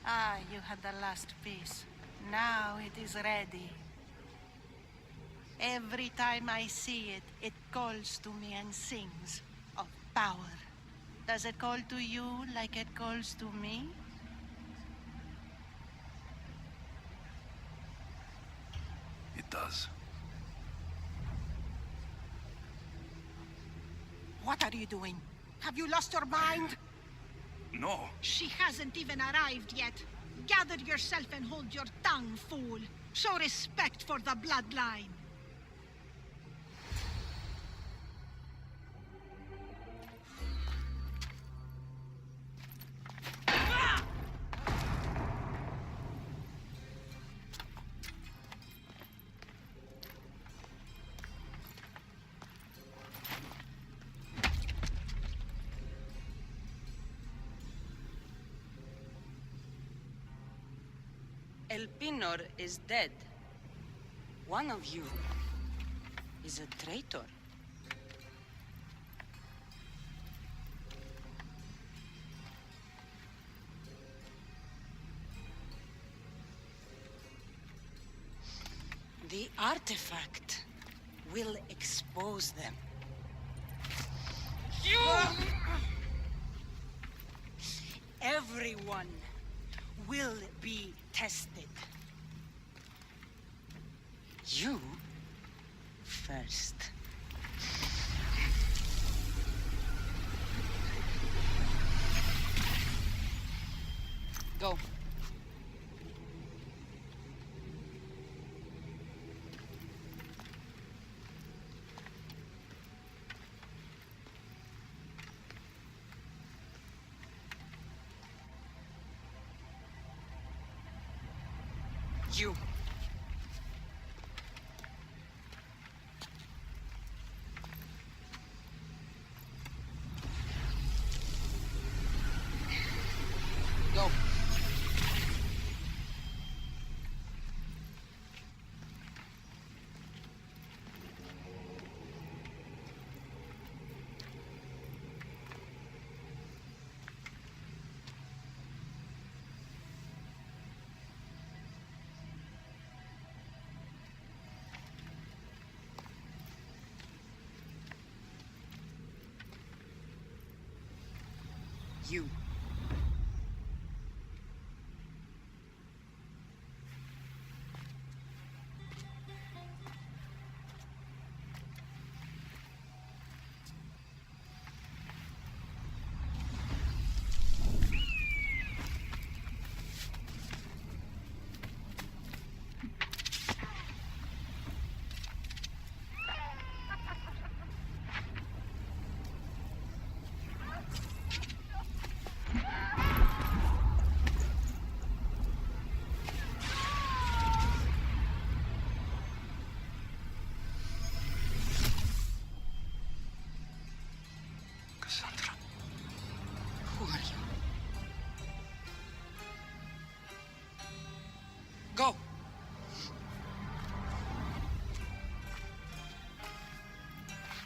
Ah, you had the last piece. Now it is ready. Every time I see it, it calls to me and sings of power. Does it call to you like it calls to me? It does. What are you doing? Have you lost your mind? No. She hasn't even arrived yet. Gather yourself and hold your tongue, fool. Show respect for the bloodline. El Pinor is dead. One of you is a traitor. The artifact will expose them. You! Everyone will be tested. You first. Go. You. Go. You. Who are you? Go!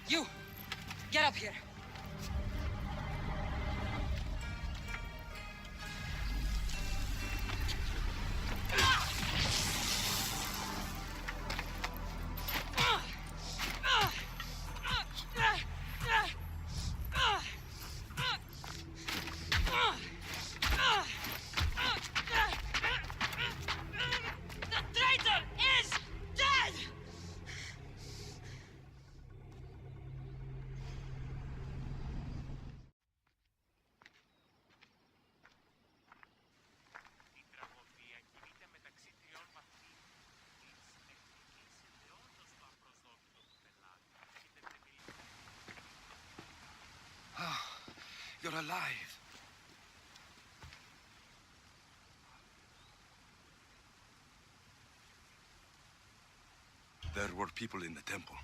You! Get up here! You're alive. There were people in the temple.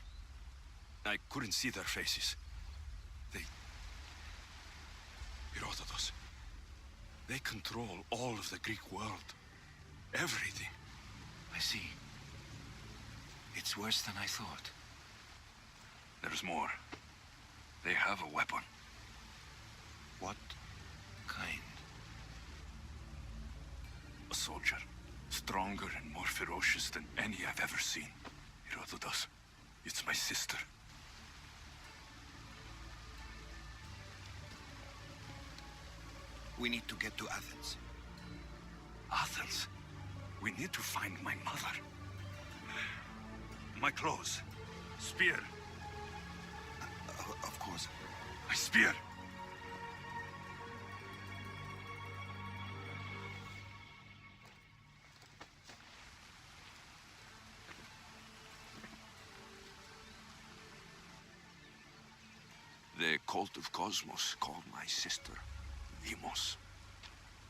I couldn't see their faces. Herodotus. They control all of the Greek world. Everything. I see. It's worse than I thought. There's more. They have a weapon. What kind? soldier. Stronger and more ferocious than any I've ever seen. Herodotus, it's my sister. We need to get to Athens. Athens? We need to find my mother. My clothes. Spear. Of course. My spear! The cult of Cosmos called my sister Demos.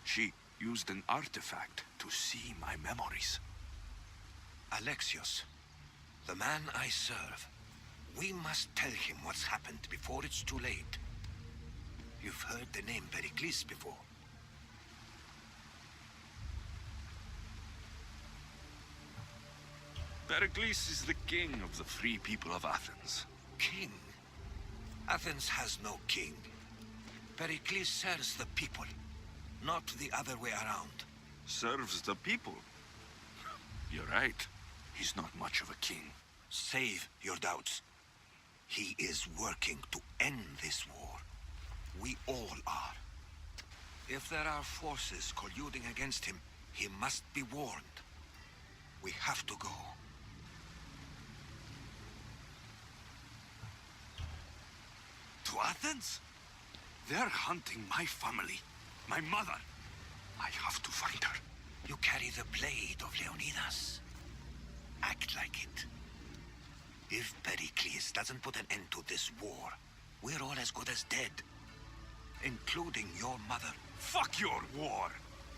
She used an artifact to see my memories. Alexios, the man I serve. We must tell him what's happened before it's too late. You've heard the name Pericles before. Pericles is the king of the free people of Athens. King? Athens has no king. Pericles serves the people, not the other way around. Serves the people? You're right. He's not much of a king. Save your doubts. He is working to end this war. We all are. If there are forces colluding against him, he must be warned. We have to go. To Athens? They're hunting my family, my mother. I have to find her. You carry the blade of Leonidas. Act like it. If Pericles doesn't put an end to this war, we're all as good as dead. Including your mother. Fuck your war!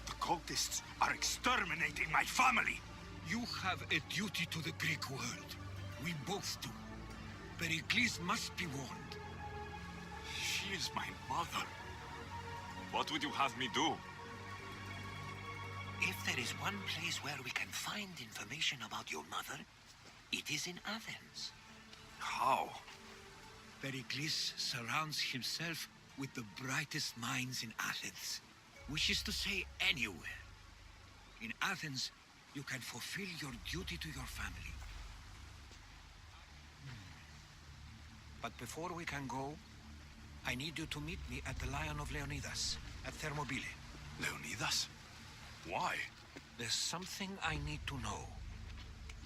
The cultists are exterminating my family! You have a duty to the Greek world. We both do. Pericles must be warned. She is my mother. What would you have me do? If there is one place where we can find information about your mother, it is in Athens. How? Pericles surrounds himself with the brightest minds in Athens, which is to say anywhere. In Athens, you can fulfill your duty to your family. But before we can go, I need you to meet me at the Lion of Leonidas, at Thermopylae. Leonidas? Why? There's something I need to know.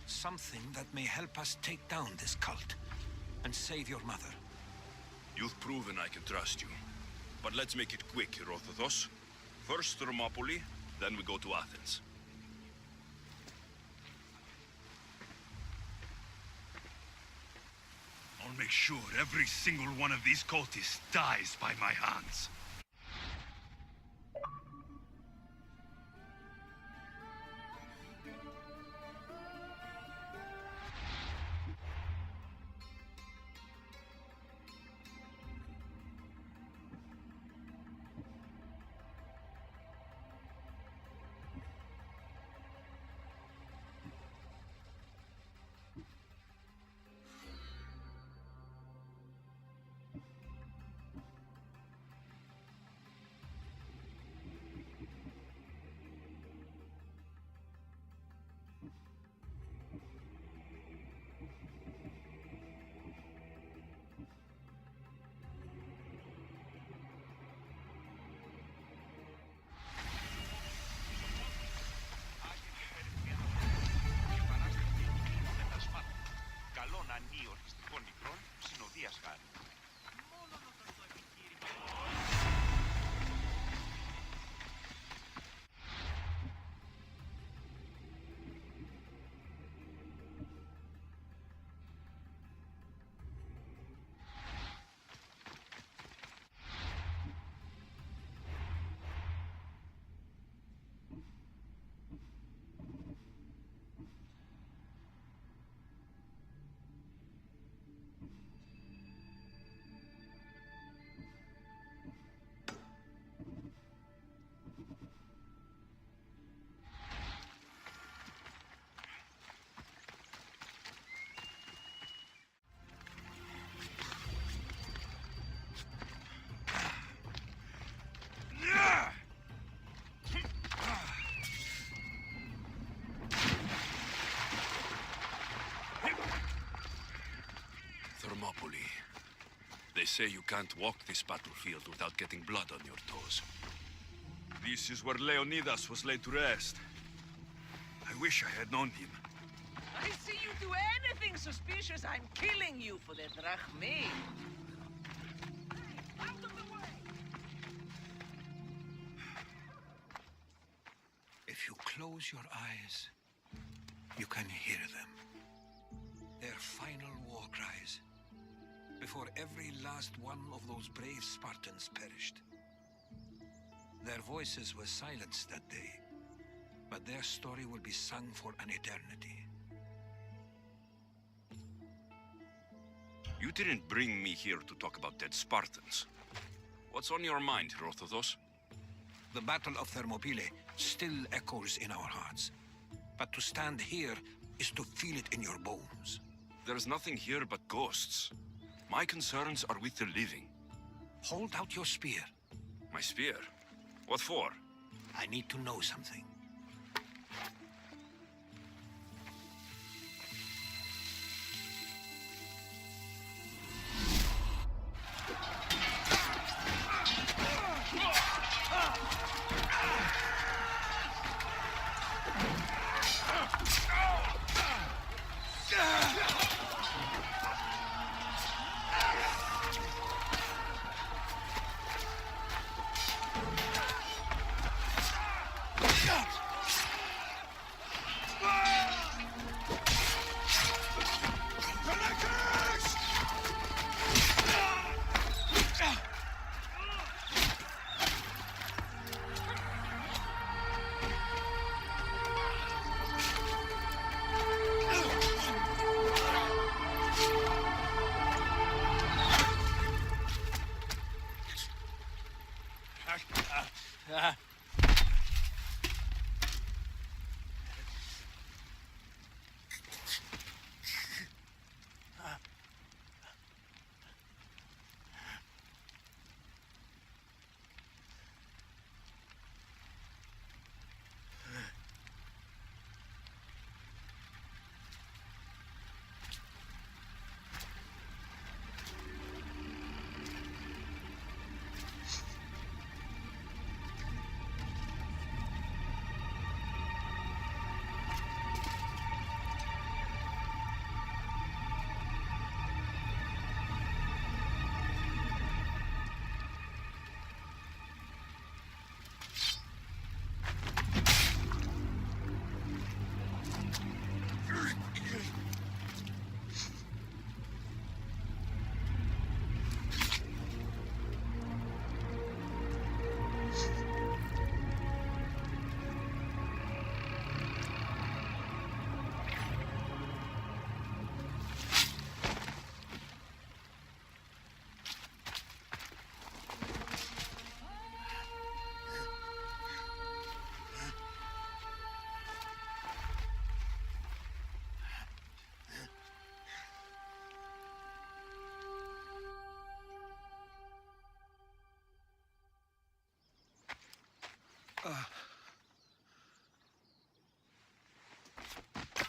Something that may help us take down this cult and save your mother. You've proven I can trust you. But let's make it quick, Herodotus. First Thermopylae, then we go to Athens. I'll make sure every single one of these cultists dies by my hands. say you can't walk this battlefield without getting blood on your toes. This is where Leonidas was laid to rest. I wish I had known him. I see you do anything suspicious, I'm killing you for the drachmae. Out of the way! If you close your eyes, you can hear them. Their final war cries, before every last one of those brave Spartans perished. Their voices were silenced that day, but their story will be sung for an eternity. You didn't bring me here to talk about dead Spartans. What's on your mind, Herodotus? The Battle of Thermopylae still echoes in our hearts. But to stand here is to feel it in your bones. There's nothing here but ghosts. My concerns are with the living. Hold out your spear. My spear? What for? I need to know something.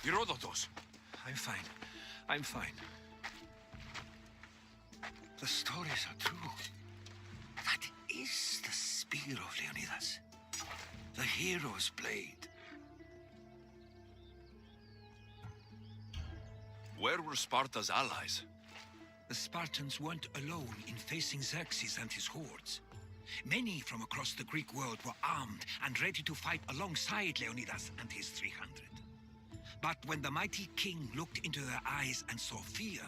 Herodotus! I'm fine. I'm fine. The stories are true. That is the spear of Leonidas. The hero's blade. Where were Sparta's allies? The Spartans weren't alone in facing Xerxes and his hordes. Many from across the Greek world were armed and ready to fight alongside Leonidas and his 300. But when the mighty king looked into their eyes and saw fear,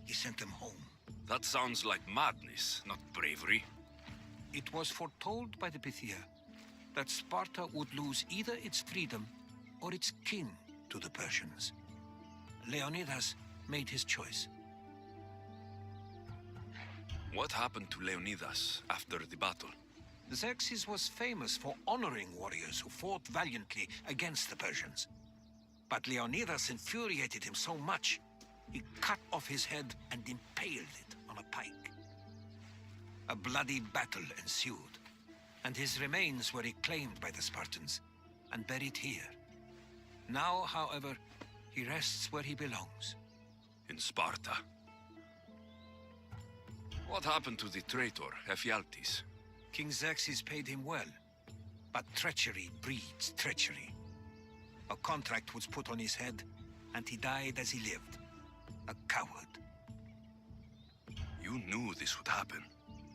he sent them home. That sounds like madness, not bravery. It was foretold by the Pythia that Sparta would lose either its freedom or its king to the Persians. Leonidas made his choice. What happened to Leonidas after the battle? Xerxes was famous for honoring warriors who fought valiantly against the Persians. But Leonidas infuriated him so much, he cut off his head and impaled it on a pike. A bloody battle ensued, and his remains were reclaimed by the Spartans and buried here. Now, however, he rests where he belongs. In Sparta. What happened to the traitor, Ephialtes? King Xerxes paid him well, but treachery breeds treachery. A contract was put on his head, and he died as he lived. A coward. You knew this would happen.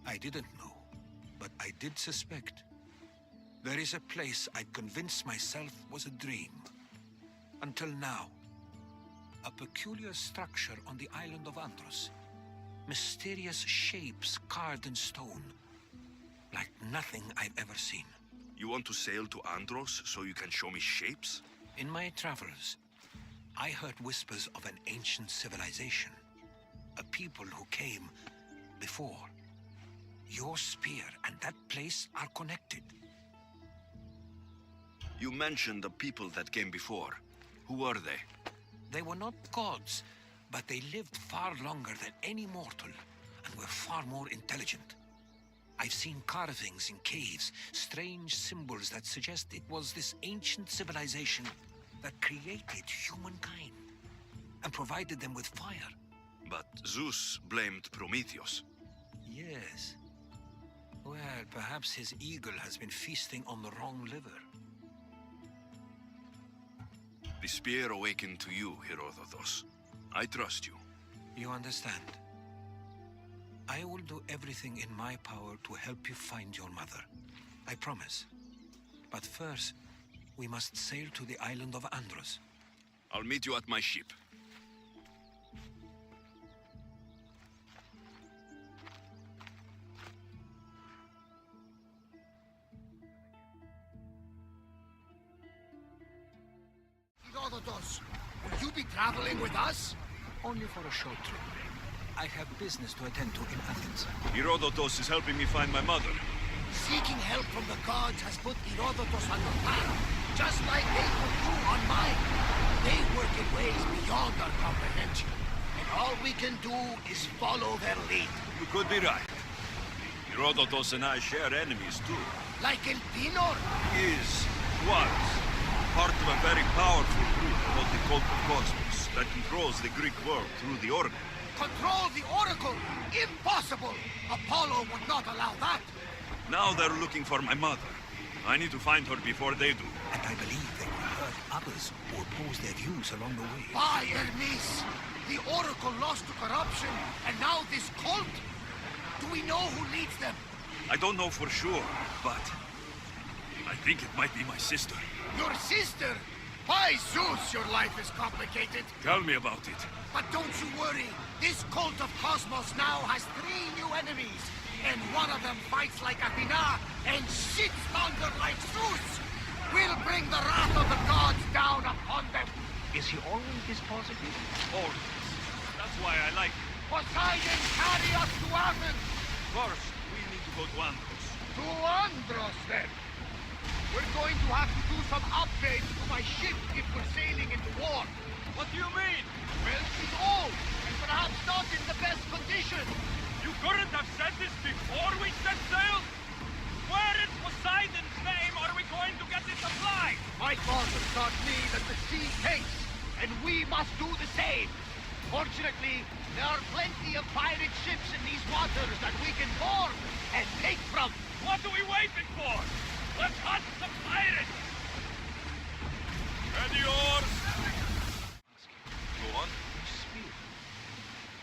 I didn't know, but I did suspect. There is a place I'd convinced myself was a dream. Until now. A peculiar structure on the island of Andros. Mysterious shapes carved in stone. Like nothing I've ever seen. You want to sail to Andros so you can show me shapes? In my travels, I heard whispers of an ancient civilization. A people who came before. Your spear and that place are connected. You mentioned the people that came before. Who were they? They were not gods, but they lived far longer than any mortal, and were far more intelligent. I've seen carvings in caves, strange symbols that suggest it was this ancient civilization that created humankind, and provided them with fire. But Zeus blamed Prometheus. Yes. Well, perhaps his eagle has been feasting on the wrong liver. The spear awakened to you, Herodotus. I trust you. You understand? I will do everything in my power to help you find your mother. I promise. But first, we must sail to the island of Andros. I'll meet you at my ship. Herodotus, will you be traveling with us? Only for a short trip. I have business to attend to in Athens. Herodotus is helping me find my mother. Seeking help from the gods has put Herodotus on your path, just like they put you on mine. They work in ways beyond our comprehension, and all we can do is follow their lead. You could be right. Herodotus and I share enemies too. Like El Pinor? Was part of a very powerful group called the Cult of Cosmos that controls the Greek world through the Oracle. Control the Oracle? Impossible! Apollo would not allow that. Now they're looking for my mother. I need to find her before they do. And I believe they will hurt others who oppose their views along the way. By Hermes! The Oracle lost to corruption, and now this cult? Do we know who leads them? I don't know for sure, but I think it might be my sister. Your sister? By Zeus, your life is complicated. Tell me about it. But don't you worry. This cult of Cosmos now has 3 new enemies. And one of them fights like Athena and shits longer like Zeus. We'll bring the wrath of the gods down upon them. Is he always this positive? Always. That's why I like him. Poseidon, carry us to Athens. First, we need to go to Andros. To Andros, then. We're going to have to do some upgrades to my ship if we're sailing into war. What do you mean? Well, she's old, and perhaps not in the best condition. You couldn't have said this before we set sail? Where in Poseidon's name are we going to get it to fly? My father taught me that the sea takes, and we must do the same. Fortunately, there are plenty of pirate ships in these waters that we can board and take from. What are we waiting for? Let's hunt some pirates! Ready, oars! Go on. Spear.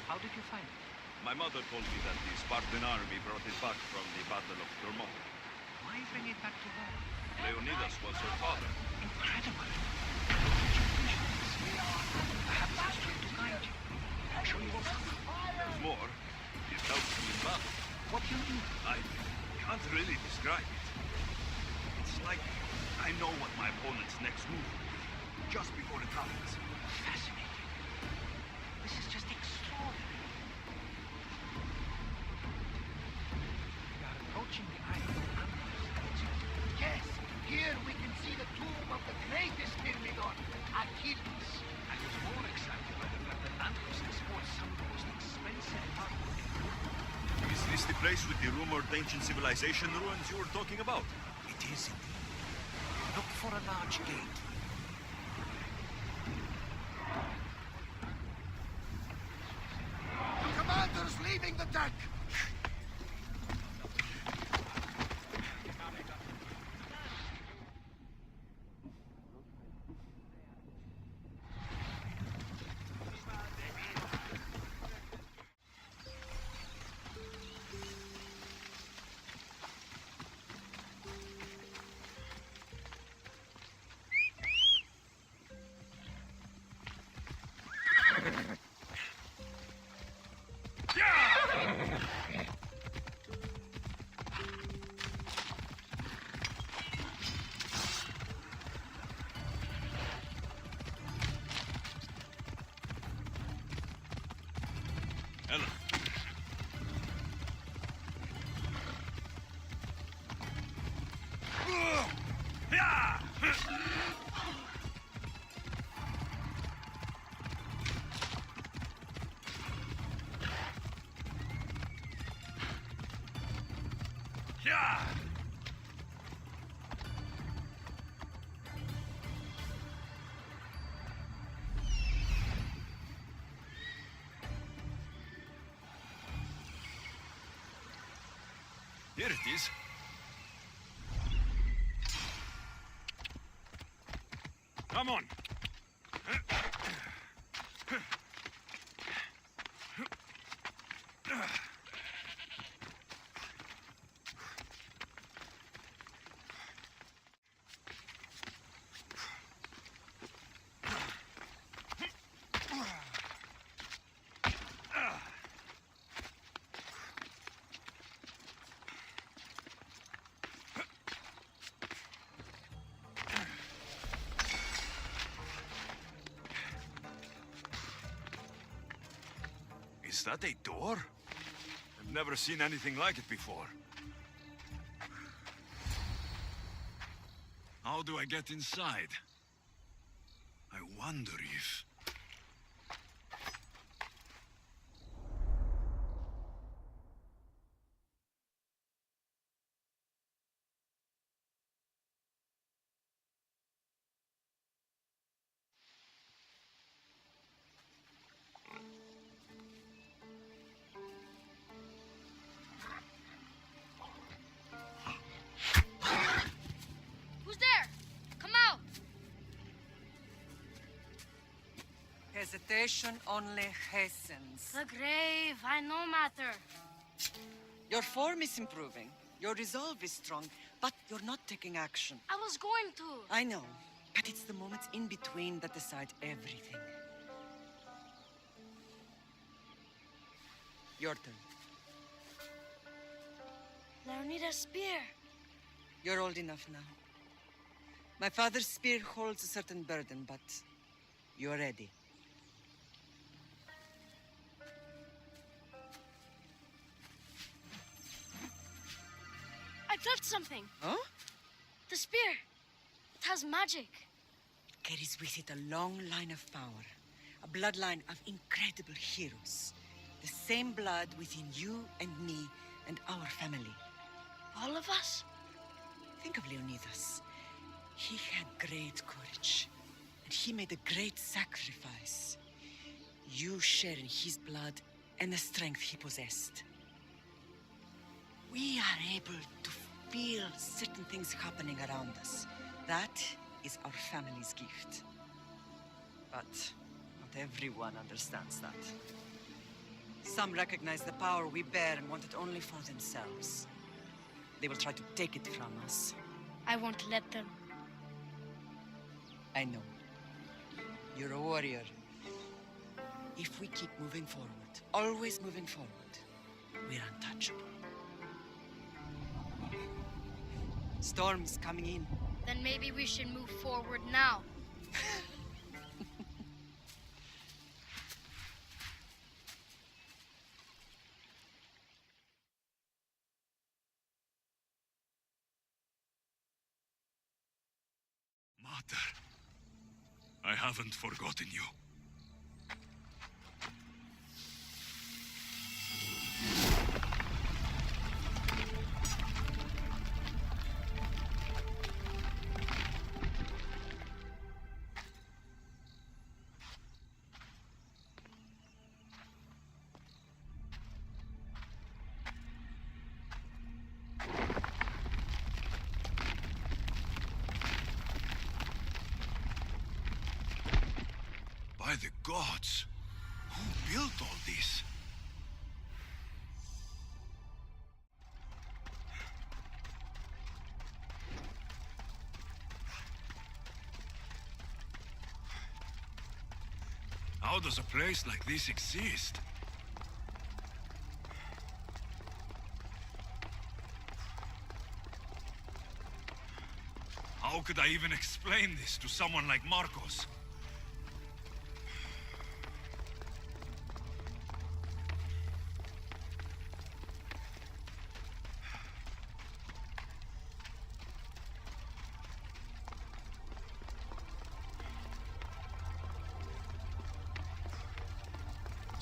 How did you find it? My mother told me that the Spartan army brought it back from the Battle of Thermopylae. Why bring it back to Rome? Leonidas was her father. Incredible. I have this trick to guide you. I'll show you what. What's more, it helps me in battle. What do you do? I can't really describe it. It's like I know what my opponent's next move will be, just before it happens. Fascinating. This is just extraordinary. We are approaching the island of Andros. Yes, here we can see the tomb of the greatest Myrmidon, Achilles. I was more excited by the fact that Andros exports some of the most expensive hardware. Is this the place with the rumored ancient civilization ruins you were talking about? It is indeed. Look for a large gate. The commander's leaving the deck. Here it is. Come on. Is that a door? I've never seen anything like it before. How do I get inside? I wonder if... Who's there? Come out! Hesitation only hastens. The grave, I no matter. Your form is improving. Your resolve is strong, but you're not taking action. I was going to. I know, but it's the moments in between that decide everything. Your turn. Leonida's spear. You're old enough now. My father's spear holds a certain burden, but you're ready. I felt something. Huh? The spear. It has magic. Carries with it a long line of power. A bloodline of incredible heroes. The same blood within you and me and our family. All of us? Think of Leonidas. He had great courage, and he made a great sacrifice. You share in his blood and the strength he possessed. We are able to feel certain things happening around us. That is our family's gift. But not everyone understands that. Some recognize the power we bear and want it only for themselves. They will try to take it from us. I won't let them. I know. You're a warrior. If we keep moving forward, always moving forward, we're untouchable. Storm's coming in. Then maybe we should move forward now. Mother, I haven't forgotten you. By the gods, who built all this? How does a place like this exist? How could I even explain this to someone like Marcos?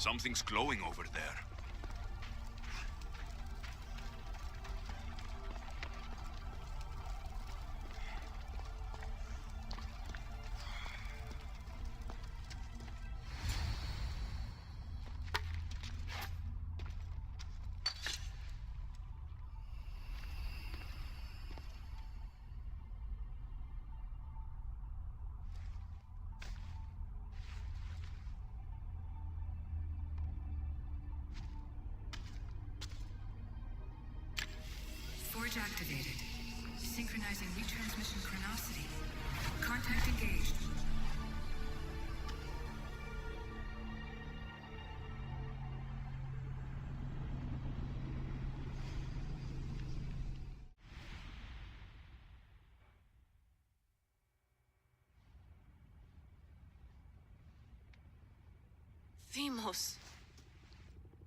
Something's glowing over there. Forge activated. Synchronizing retransmission chronicity. Contact engaged. Themos.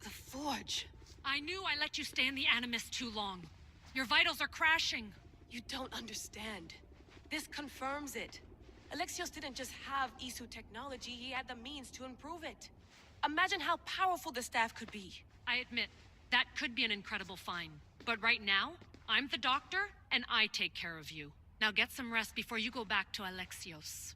The Forge. I knew I let you stay in the Animus too long. Your vitals are crashing. You don't understand. This confirms it. Alexios didn't just have Isu technology, he had the means to improve it. Imagine how powerful the staff could be. I admit, that could be an incredible find. But right now, I'm the doctor, and I take care of you. Now get some rest before you go back to Alexios.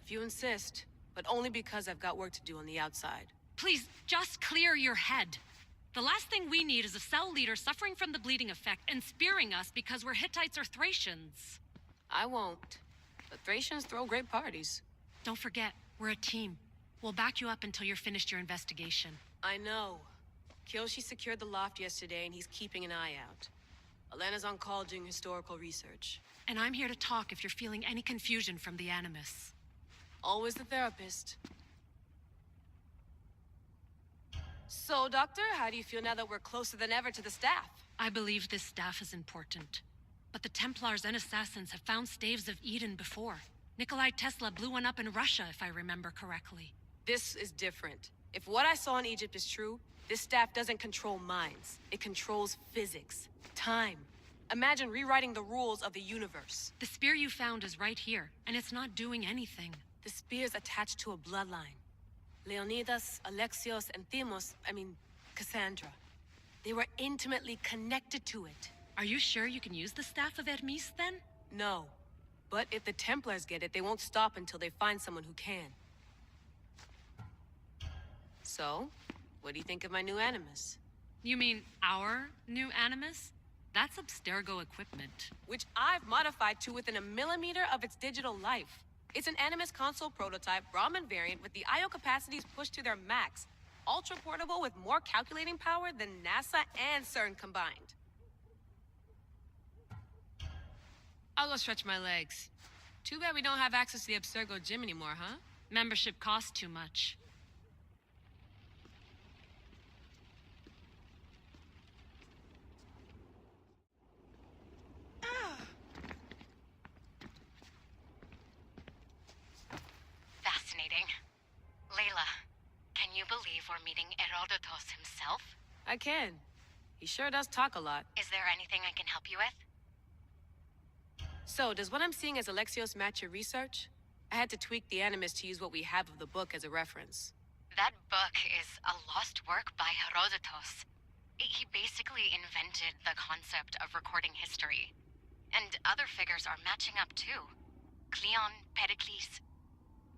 If you insist, but only because I've got work to do on the outside. Please, just clear your head. The last thing we need is a cell leader suffering from the bleeding effect and spearing us because we're Hittites or Thracians. I won't. The Thracians throw great parties. Don't forget, we're a team. We'll back you up until you're finished your investigation. I know. Kyoshi secured the loft yesterday and he's keeping an eye out. Elena's on call doing historical research. And I'm here to talk if you're feeling any confusion from the Animus. Always the therapist. So, Doctor, how do you feel now that we're closer than ever to the staff? I believe this staff is important. But the Templars and Assassins have found staves of Eden before. Nikolai Tesla blew one up in Russia, if I remember correctly. This is different. If what I saw in Egypt is true, this staff doesn't control minds. It controls physics, time. Imagine rewriting the rules of the universe. The spear you found is right here, and it's not doing anything. The spear's attached to a bloodline. Leonidas, Alexios, and Cassandra. They were intimately connected to it. Are you sure you can use the Staff of Hermes, then? No. But if the Templars get it, they won't stop until they find someone who can. So, what do you think of my new Animus? You mean our new Animus? That's Abstergo equipment. Which I've modified to within a millimeter of its digital life. It's an Animus console prototype, Brahmin variant with the I/O capacities pushed to their max. Ultra portable with more calculating power than NASA and CERN combined. I'll go stretch my legs. Too bad we don't have access to the Abstergo gym anymore, huh? Membership costs too much. Fascinating. Layla, can you believe we're meeting Herodotus himself? I can. He sure does talk a lot. Is there anything I can help you with? So, does what I'm seeing as Alexios match your research? I had to tweak the Animus to use what we have of the book as a reference. That book is a lost work by Herodotus. He basically invented the concept of recording history. And other figures are matching up too. Cleon, Pericles.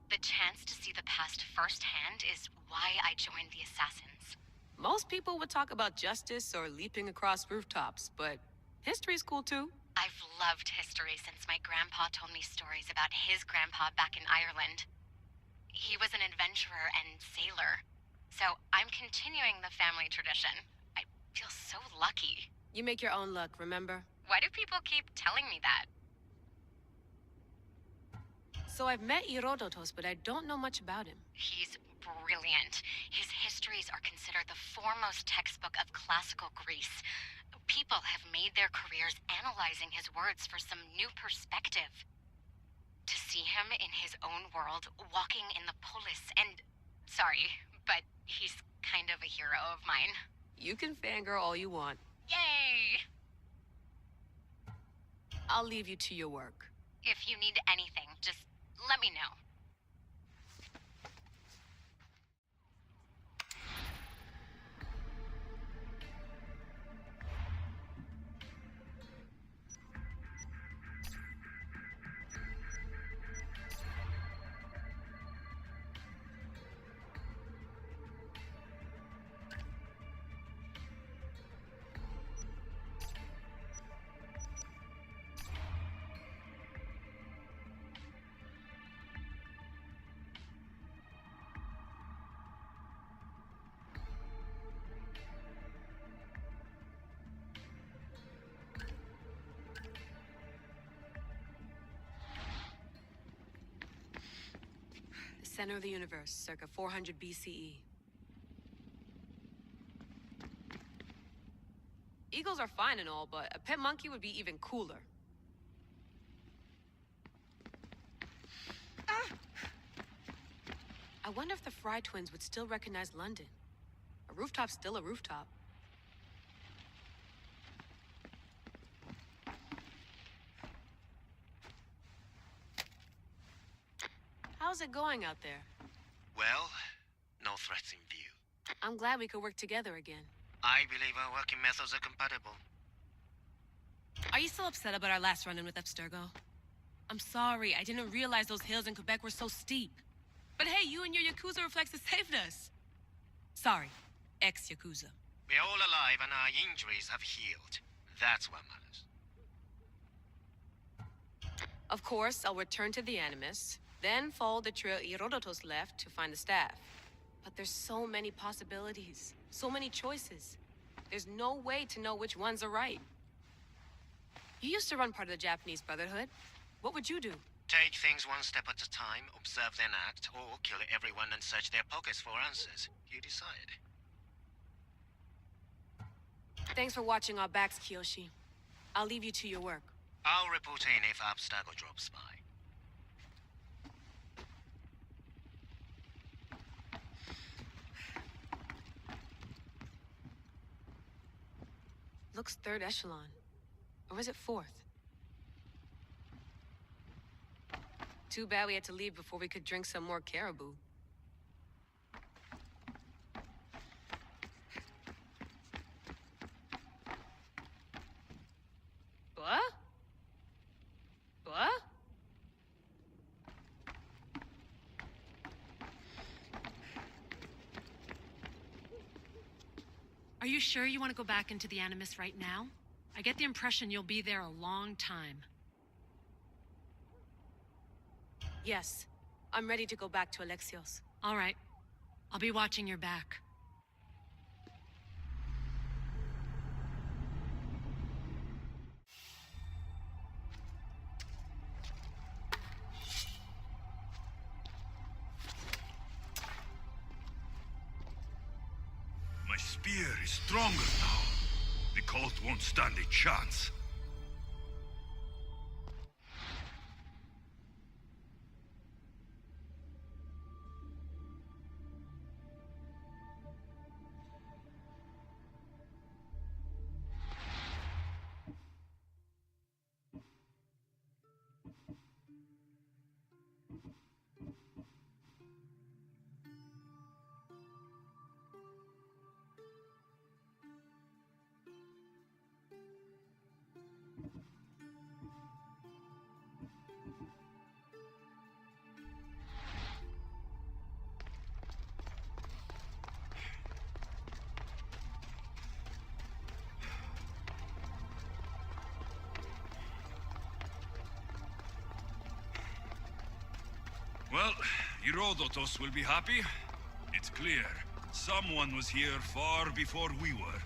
The chance to see the past firsthand is why I joined the Assassins. Most people would talk about justice or leaping across rooftops, but history's cool too. I've loved history since my grandpa told me stories about his grandpa back in Ireland. He was an adventurer and sailor, so I'm continuing the family tradition. I feel so lucky. You make your own luck, remember? Why do people keep telling me that? So I've met Herodotus, but I don't know much about him. He's brilliant. His histories are considered the foremost textbook of classical Greece. People have made their careers analyzing his words for some new perspective. To see him in his own world, walking in the polis, and... Sorry, but he's kind of a hero of mine. You can fangirl all you want. Yay! I'll leave you to your work. If you need anything, just let me know. Center of the universe, circa 400 BCE. Eagles are fine and all, but a pet monkey would be even cooler. I wonder if the Fry twins would still recognize London. A rooftop's still a rooftop. How's it going out there? Well, no threats in view. I'm glad we could work together again. I believe our working methods are compatible. Are you still upset about our last run-in with Abstergo? I'm sorry, I didn't realize those hills in Quebec were so steep. But hey, you and your Yakuza reflexes saved us. Sorry, ex-Yakuza. We're all alive and our injuries have healed. That's what matters. Of course, I'll return to the Animus, then follow the trail Herodotus left to find the staff. But there's so many possibilities, so many choices. There's no way to know which ones are right. You used to run part of the Japanese Brotherhood. What would you do? Take things one step at a time, observe then act, or kill everyone and search their pockets for answers. You decide. Thanks for watching our backs, Kiyoshi. I'll leave you to your work. I'll report in if Abstergo drops by. Looks third echelon. Or is it fourth? Too bad we had to leave before we could drink some more caribou. What? What? Are you sure you want to go back into the Animus right now? I get the impression you'll be there a long time. Yes. I'm ready to go back to Alexios. All right. I'll be watching your back. My spear is stronger now. The cult won't stand a chance. Well, Herodotus will be happy. It's clear. Someone was here far before we were.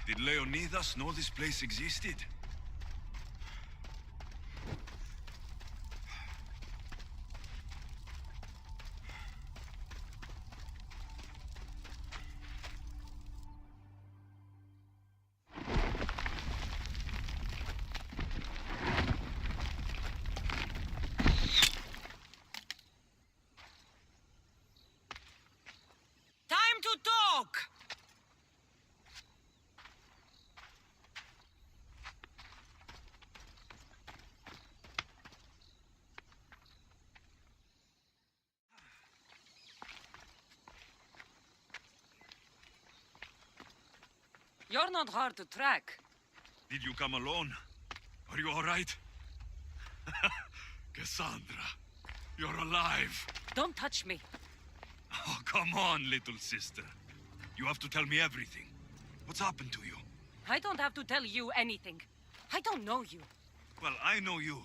Did Leonidas know this place existed? You're not hard to track. Did you come alone? Are you all right? Cassandra, you're alive. Don't touch me. Oh, come on, little sister. You have to tell me everything. What's happened to you? I don't have to tell you anything. I don't know you. Well, I know you.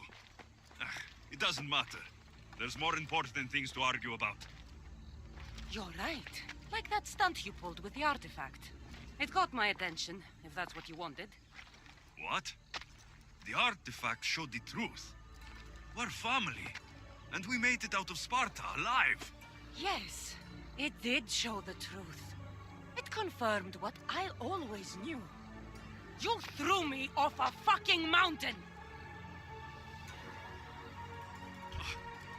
It doesn't matter. There's more important things to argue about. You're right. Like that stunt you pulled with the artifact. It got my attention, if that's what you wanted. What? The artifact showed the truth. We're family. And we made it out of Sparta alive. Yes, it did show the truth. It confirmed what I always knew. You threw me off a fucking mountain!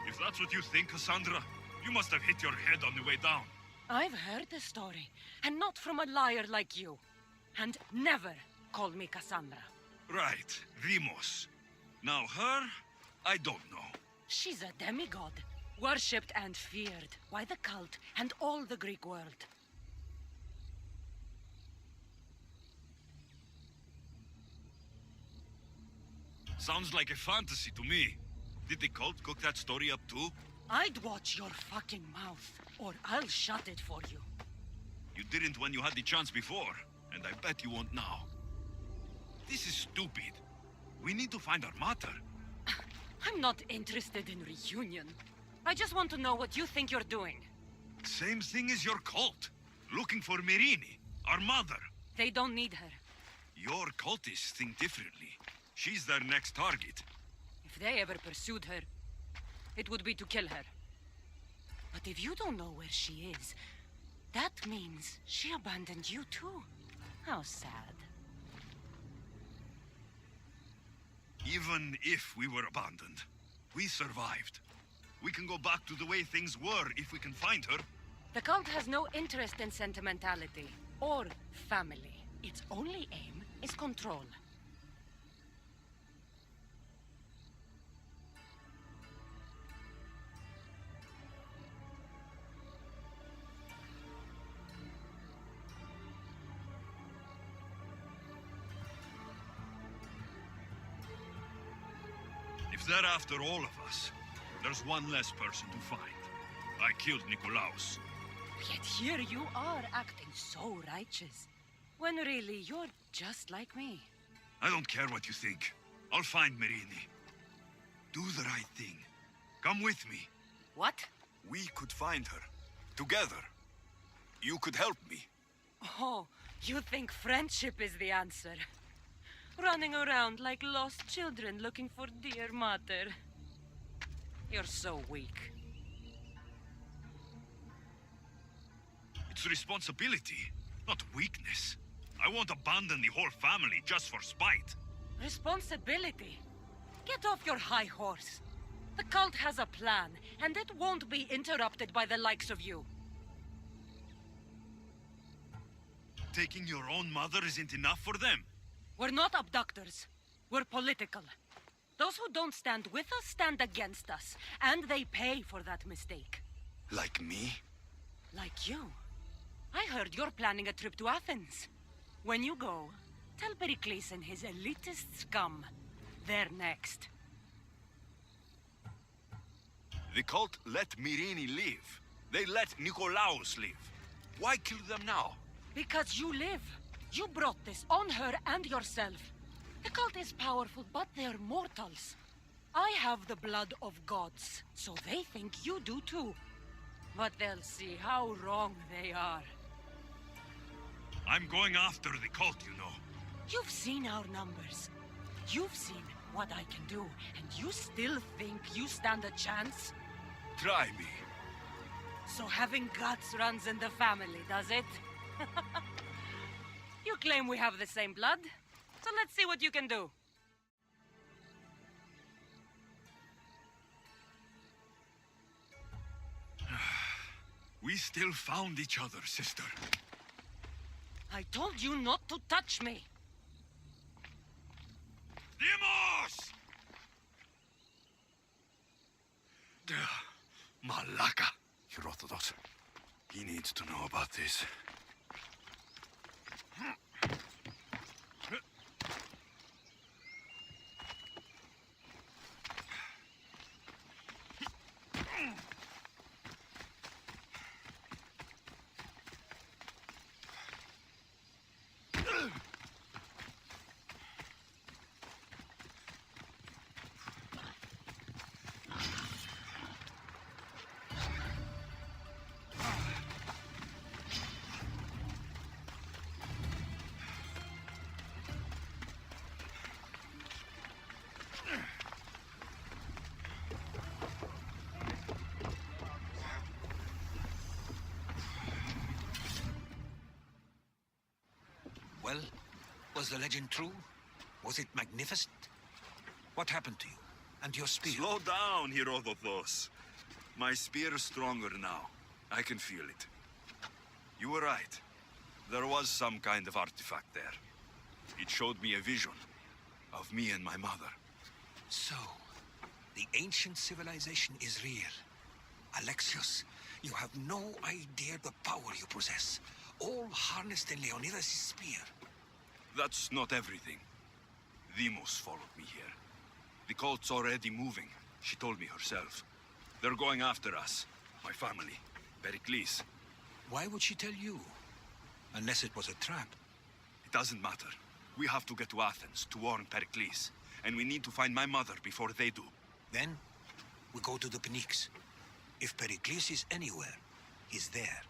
If that's what you think, Cassandra, you must have hit your head on the way down. I've heard the story, and not from a liar like you. And never call me Cassandra. Right, Demos. Now her, I don't know. She's a demigod, worshipped and feared by the cult and all the Greek world. Sounds like a fantasy to me. Did the cult cook that story up too? I'd watch your fucking mouth, or I'll shut it for you. You didn't when you had the chance before, and I bet you won't now. This is stupid. We need to find our mater. I'm not interested in reunion. I just want to know what you think you're doing. Same thing as your cult. Looking for Myrrine, our mother. They don't need her. Your cultists think differently. She's their next target. If they ever pursued her, it would be to kill her. But if you don't know where she is, that means she abandoned you too. How sad. Even if we were abandoned, we survived. We can go back to the way things were if we can find her. The cult has no interest in sentimentality or family. Its only aim is control. If they're after all of us, there's one less person to find. I killed Nikolaos. Yet here you are acting so righteous, when really you're just like me. I don't care what you think. I'll find Myrrine. Do the right thing. Come with me. What? We could find her. Together. You could help me. Oh, you think friendship is the answer? Running around like lost children looking for dear mother. You're so weak. It's responsibility, not weakness. I won't abandon the whole family just for spite. Responsibility? Get off your high horse. The cult has a plan, and it won't be interrupted by the likes of you. Taking your own mother isn't enough for them. We're not abductors. We're political. Those who don't stand with us stand against us, and they pay for that mistake. Like me? Like you. I heard you're planning a trip to Athens. When you go, tell Pericles and his elitist scum they're next. The cult let Myrrine live. They let Nikolaos live. Why kill them now? Because you live. You brought this on her and yourself. The cult is powerful, but they're mortals. I have the blood of gods, so they think you do too. But they'll see how wrong they are. I'm going after the cult, you know. You've seen our numbers. You've seen what I can do, and you still think you stand a chance? Try me. So having guts runs in the family, does it? You claim we have the same blood, so let's see what you can do. We still found each other, sister. I told you not to touch me. Demos! Malaka. Herodotus. He needs to know about this. Well, was the legend true? Was it magnificent? What happened to you? And your spear? Slow down, Herodotos. My spear is stronger now. I can feel it. You were right. There was some kind of artifact there. It showed me a vision of me and my mother. So, the ancient civilization is real. Alexios, you have no idea the power you possess. All harnessed in Leonidas' spear. That's not everything. Demos followed me here. The cult's already moving, she told me herself. They're going after us. My family. Pericles. Why would she tell you? Unless it was a trap. It doesn't matter. We have to get to Athens to warn Pericles. And we need to find my mother before they do. Then, we go to the Pnyx. If Pericles is anywhere, he's there.